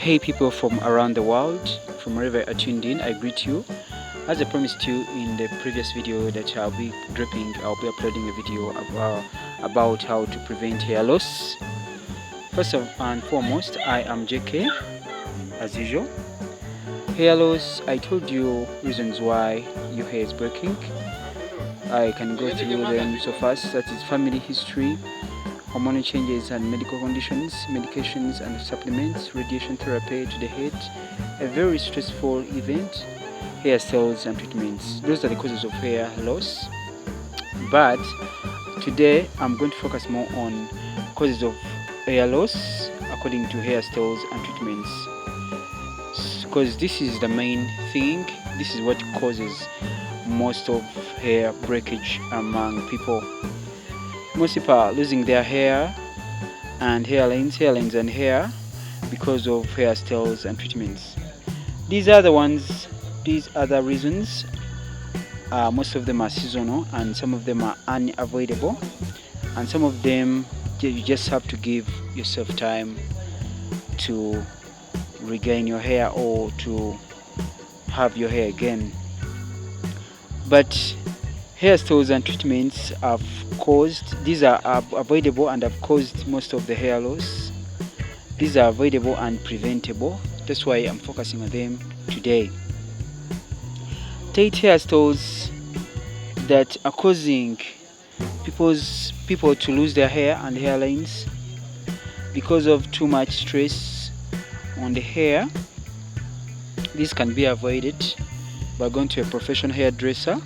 Hey people from around the world, from wherever you are tuned in, I greet you. As I promised you in the previous video that I'll be uploading a video about how to prevent hair loss. First and foremost, I am JK, as usual. Hair loss, I told you reasons why your hair is breaking. I can go through them so fast. That is family history, hormonal changes and medical conditions, medications and supplements, radiation therapy to the head, a very stressful event, hairstyles and treatments. Those are the causes of hair loss. But today I'm going to focus more on causes of hair loss according to hairstyles and treatments, because this is the main thing. This is what causes most of hair breakage among people. Most people are losing their hair and hairlines and hair because of hairstyles and treatments. These are the reasons. Most of them are seasonal and some of them are unavoidable, and some of them you just have to give yourself time to regain your hair or to have your hair again. But hairstyles and treatments these are avoidable and have caused most of the hair loss. These are avoidable and preventable. That's why I'm focusing on them today. Tight hairstyles that are causing people to lose their hair and hairlines because of too much stress on the hair. This can be avoided by going to a professional hairdresser.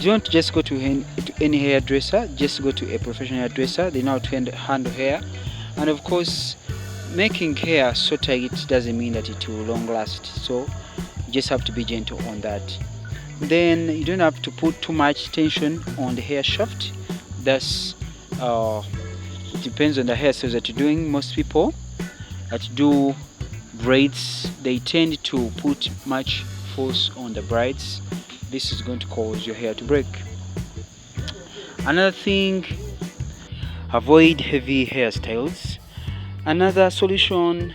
Don't just go to any hairdresser, just go to a professional hairdresser. They know how to handle hair. And of course, making hair so tight doesn't mean that it will long last. So you just have to be gentle on that. Then you don't have to put too much tension on the hair shaft. That's it depends on the hairstyles that you're doing. Most people that do braids, they tend to put much force on the braids. This is going to cause your hair to break. Another thing, avoid heavy hairstyles. Another solution,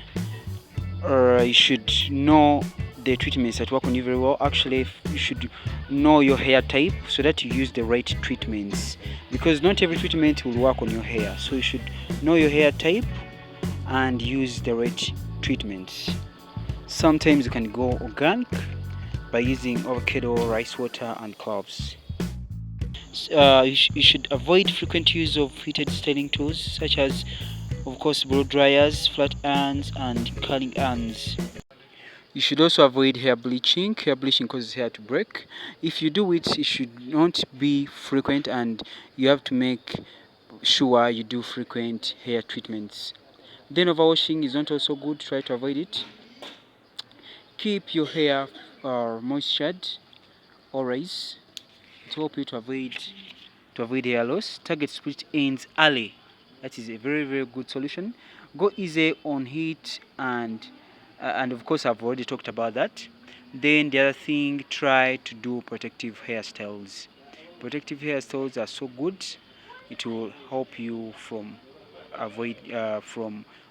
you should know the treatments that work on you very well. Actually, you should know your hair type so that you use the right treatments, because not every treatment will work on your hair. So you should know your hair type and use the right treatments. Sometimes you can go organic by using avocado, rice water and cloves. You should avoid frequent use of heated styling tools such as, of course, blow dryers, flat irons and curling irons. You should also avoid hair bleaching. Hair bleaching causes hair to break. If you do it, it should not be frequent, and you have to make sure you do frequent hair treatments. Then overwashing is not also good. Try to avoid it. Keep your hair moistured always to help you to avoid hair loss. Target split ends early. That is a very, very good solution. Go easy on heat and of course I've already talked about that. Then the other thing, try to do protective hairstyles. Protective hairstyles are so good. It will help you from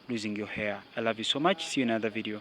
losing your hair. I love you so much. See you in another video.